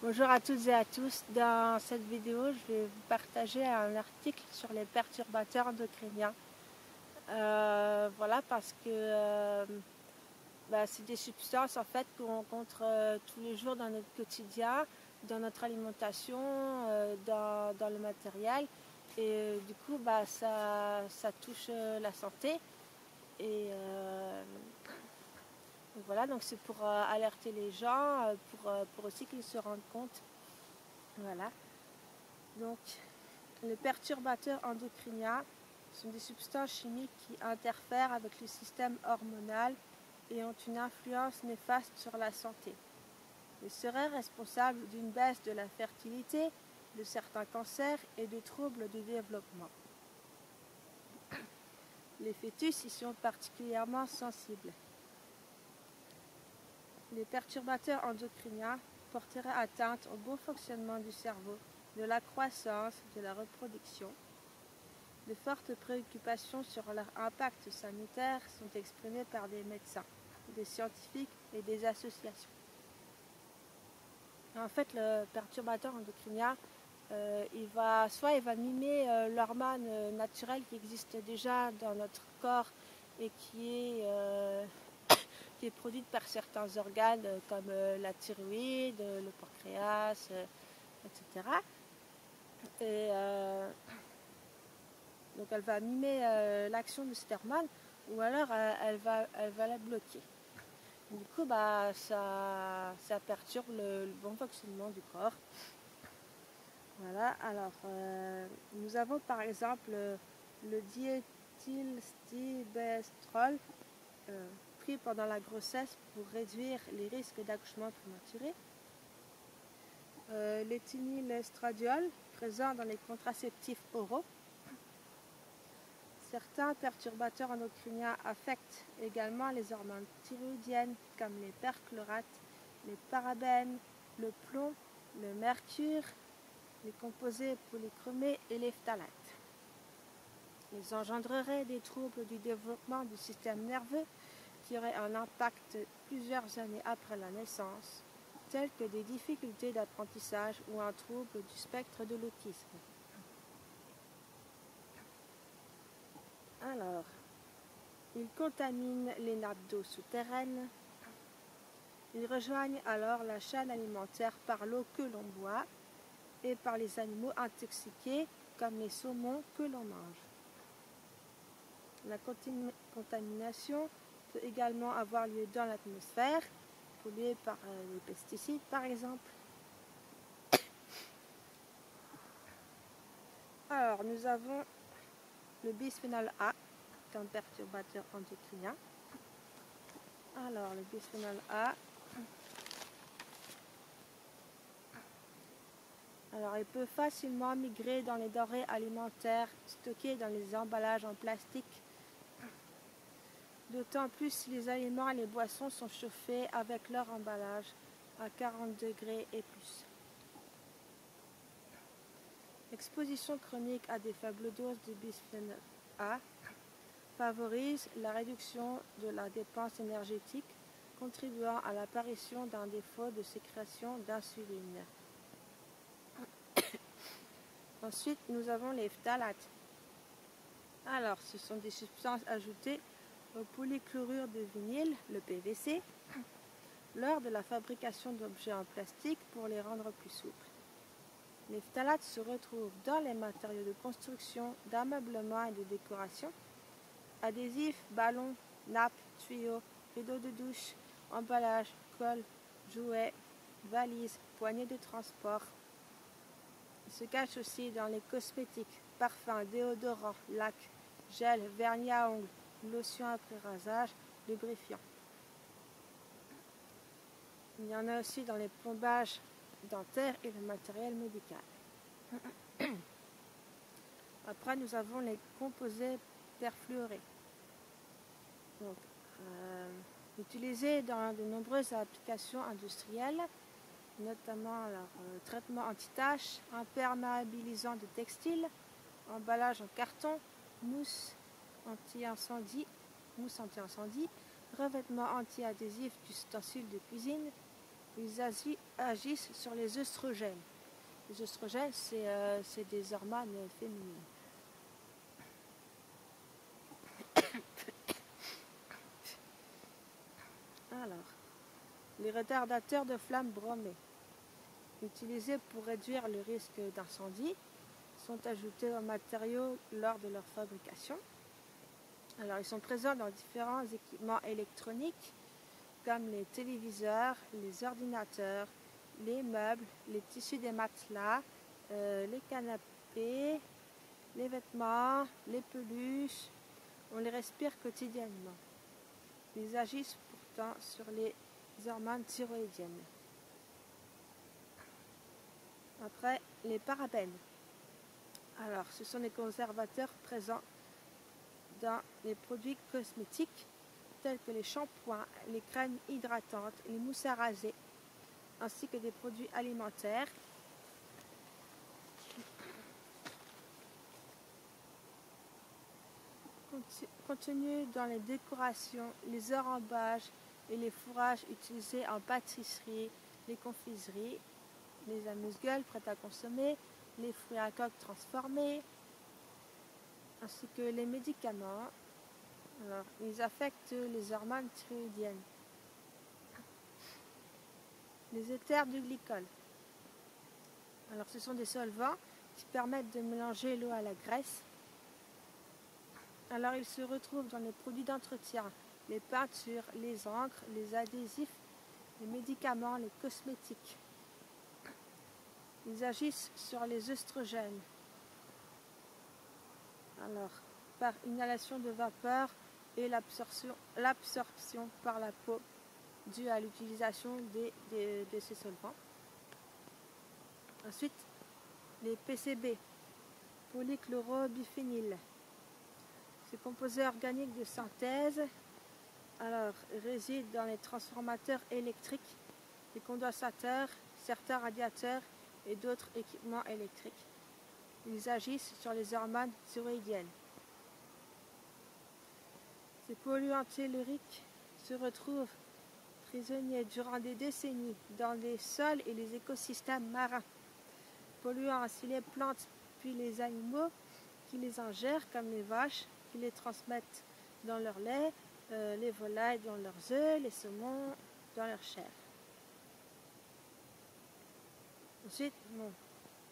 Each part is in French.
Bonjour à toutes et à tous. Dans cette vidéo, je vais vous partager un article sur les perturbateurs endocriniens. Voilà, parce que c'est des substances en fait qu'on rencontre tous les jours dans notre quotidien, dans notre alimentation, dans le matériel. Et du coup, ça touche la santé. Et voilà, donc c'est pour alerter les gens, pour aussi qu'ils se rendent compte. Voilà. Donc, les perturbateurs endocriniens sont des substances chimiques qui interfèrent avec le système hormonal et ont une influence néfaste sur la santé. Ils seraient responsables d'une baisse de la fertilité, de certains cancers et de troubles du développement. Les fœtus y sont particulièrement sensibles. Les perturbateurs endocriniens porteraient atteinte au bon fonctionnement du cerveau, de la croissance, de la reproduction. De fortes préoccupations sur leur impact sanitaire sont exprimées par des médecins, des scientifiques et des associations. En fait, le perturbateur endocrinien, il va mimer l'hormone naturelle qui existe déjà dans notre corps et qui est produite par certains organes comme la thyroïde, le pancréas, etc. Et donc elle va mimer l'action de cette hormone ou alors elle va la bloquer. Du coup, ça perturbe le bon fonctionnement du corps. Voilà, alors nous avons par exemple le diéthylstilbestrol pris pendant la grossesse pour réduire les risques d'accouchement prématuré. L'éthanylestradiol présent dans les contraceptifs oraux. Certains perturbateurs endocriniens affectent également les hormones thyroïdiennes comme les perchlorates, les parabènes, le plomb, le mercure, les composés polychromés et les phtalates. Ils engendreraient des troubles du développement du système nerveux qui auraient un impact plusieurs années après la naissance, tels que des difficultés d'apprentissage ou un trouble du spectre de l'autisme. Alors, ils contaminent les nappes d'eau souterraines. Ils rejoignent alors la chaîne alimentaire par l'eau que l'on boit et par les animaux intoxiqués comme les saumons que l'on mange. La contamination peut également avoir lieu dans l'atmosphère, polluée par les pesticides par exemple. Alors, nous avons le bisphénol A comme perturbateur endocrinien. Alors, le bisphénol A, il peut facilement migrer dans les denrées alimentaires stockées dans les emballages en plastique, d'autant plus si les aliments et les boissons sont chauffés avec leur emballage à 40 degrés et plus. L'exposition chronique à des faibles doses de bisphénol A favorise la réduction de la dépense énergétique, contribuant à l'apparition d'un défaut de sécrétion d'insuline. Ensuite, nous avons les phtalates. Alors, ce sont des substances ajoutées au polychlorure de vinyle, le PVC, lors de la fabrication d'objets en plastique pour les rendre plus souples. Les phtalates se retrouvent dans les matériaux de construction, d'ameublement et de décoration, adhésifs, ballons, nappes, tuyaux, rideaux de douche, emballages, colle, jouets, valises, poignées de transport. Ils se cachent aussi dans les cosmétiques, parfums, déodorants, lacs, gel, vernis à ongles, lotions après rasage, lubrifiants. Il y en a aussi dans les plombages dentaires et le matériel médical. Après, nous avons les composés perfluorés. Donc, utilisés dans de nombreuses applications industrielles, notamment traitement anti-taches, imperméabilisant de textiles, emballage en carton, mousse anti-incendie, revêtement anti-adhésif d'ustensiles de cuisine, Ils agissent sur les œstrogènes. Les œstrogènes, c'est des hormones féminines. Alors, les retardateurs de flammes bromées, utilisés pour réduire le risque d'incendie, sont ajoutés aux matériaux lors de leur fabrication. Alors, ils sont présents dans différents équipements électroniques comme les téléviseurs, les ordinateurs, les meubles, les tissus des matelas, les canapés, les vêtements, les peluches. On les respire quotidiennement. Ils agissent pourtant sur les hormones thyroïdiennes. Après, les parabènes. Alors, ce sont des conservateurs présents dans les produits cosmétiques tels que les shampoings, les crèmes hydratantes, les mousses à raser, ainsi que des produits alimentaires. Contenus dans les décorations, les rembages et les fourrages utilisés en pâtisserie, les confiseries, les amuse-gueules prêtes à consommer, les fruits à coque transformés, ainsi que les médicaments. Alors, ils affectent les hormones thyroïdiennes. Les éthers de glycol. Alors, ce sont des solvants qui permettent de mélanger l'eau à la graisse. Alors, ils se retrouvent dans les produits d'entretien, les peintures, les encres, les adhésifs, les médicaments, les cosmétiques. Ils agissent sur les œstrogènes. Alors, par inhalation de vapeur et l'absorption par la peau due à l'utilisation de ces solvants. Ensuite, les PCB, polychlorobiphényles. Ces composés organiques de synthèse résident dans les transformateurs électriques, les condensateurs, certains radiateurs et d'autres équipements électriques. Ils agissent sur les hormones thyroïdiennes. Ces polluants telluriques se retrouvent prisonniers durant des décennies dans les sols et les écosystèmes marins, polluant ainsi les plantes puis les animaux qui les ingèrent comme les vaches qui les transmettent dans leur lait, les volailles dans leurs œufs, les saumons dans leur chair. Ensuite,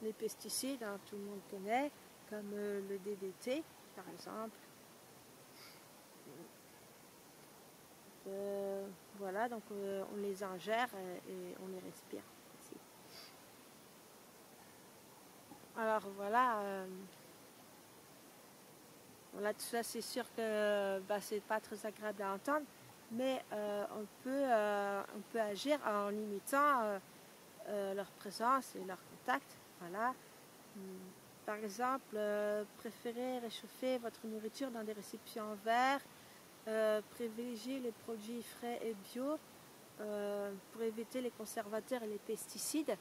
les pesticides, tout le monde connaît, comme le DDT par exemple. Voilà, donc on les ingère et on les respire aussi. Alors voilà, tout ça c'est sûr que c'est pas très agréable à entendre, mais on peut agir en limitant leur présence et leur contact. Voilà. Par exemple, préférez réchauffer votre nourriture dans des récipients en verre. Privilégier les produits frais et bio pour éviter les conservateurs et les pesticides.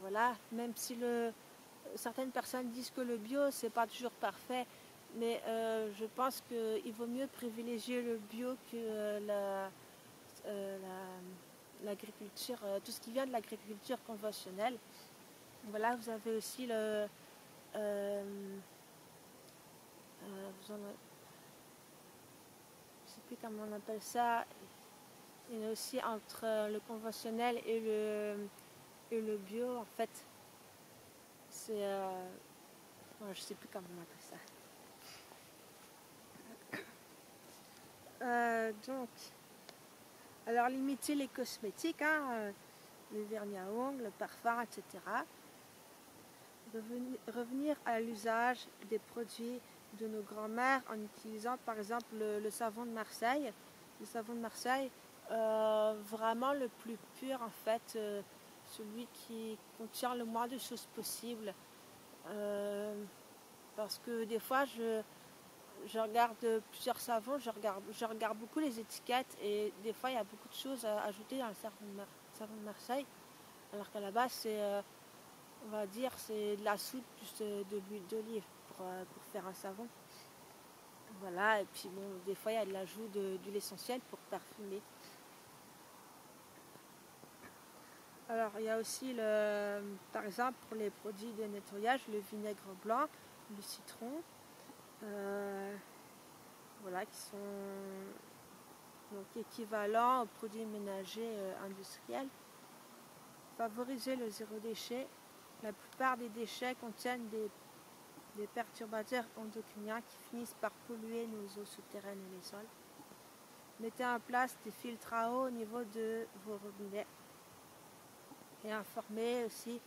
Voilà, même si certaines personnes disent que le bio c'est pas toujours parfait, mais je pense qu'il vaut mieux privilégier le bio que l'agriculture, tout ce qui vient de l'agriculture conventionnelle. Voilà, vous avez aussi je sais plus comment on appelle ça. Il y a aussi entre le conventionnel et le bio, en fait. C'est je sais plus comment on appelle ça. Donc, alors limiter les cosmétiques, les vernis à ongles, le parfum, etc. Revenir à l'usage des produits de nos grands-mères en utilisant par exemple le savon de Marseille. Le savon de Marseille, vraiment le plus pur en fait, celui qui contient le moins de choses possible. Parce que des fois je regarde plusieurs savons, je regarde beaucoup les étiquettes et des fois il y a beaucoup de choses à ajouter dans le savon de Marseille, alors qu'à la base c'est on va dire c'est de la soude plus de l'huile d'olive pour faire un savon. Voilà, et puis bon, des fois il y a de l'ajout d'huile essentielle pour parfumer. Alors il y a aussi, par exemple, pour les produits de nettoyage, le vinaigre blanc, le citron, voilà, qui sont donc équivalents aux produits ménagers industriels. Favoriser le zéro déchet. La plupart des déchets contiennent des perturbateurs endocriniens qui finissent par polluer nos eaux souterraines et les sols. Mettez en place des filtres à eau au niveau de vos robinets. Et informez aussi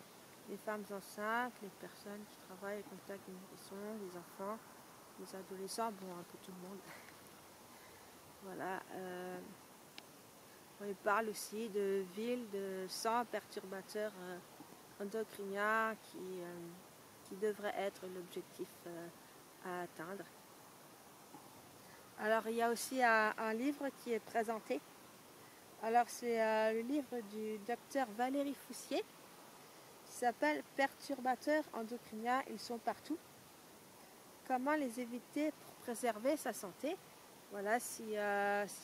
les femmes enceintes, les personnes qui travaillent au contact des nourrissons, les enfants, les adolescents, bon, un peu tout le monde. Voilà. On parle aussi de villes sans perturbateurs endocriniens qui devrait être l'objectif à atteindre. Alors il y a aussi un livre qui est présenté. Alors c'est le livre du docteur Valérie Foussier qui s'appelle Perturbateurs endocriniens, ils sont partout. Comment les éviter pour préserver sa santé. Voilà, si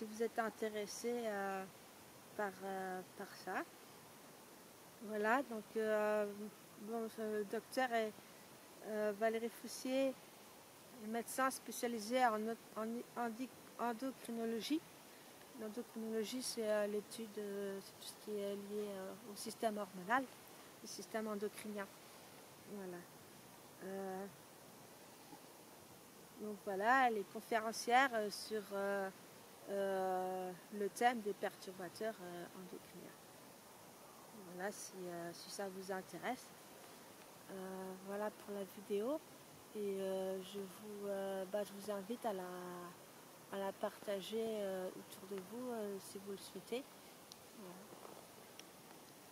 vous êtes intéressé par ça. Voilà, donc le docteur Valérie Foussier est médecin spécialisé en endocrinologie. L'endocrinologie, c'est l'étude, c'est tout ce qui est lié au système hormonal, au système endocrinien. Voilà. Donc voilà, elle est conférencière sur le thème des perturbateurs endocriniens. Voilà, si ça vous intéresse. Voilà pour la vidéo. Et je vous invite à la partager autour de vous si vous le souhaitez.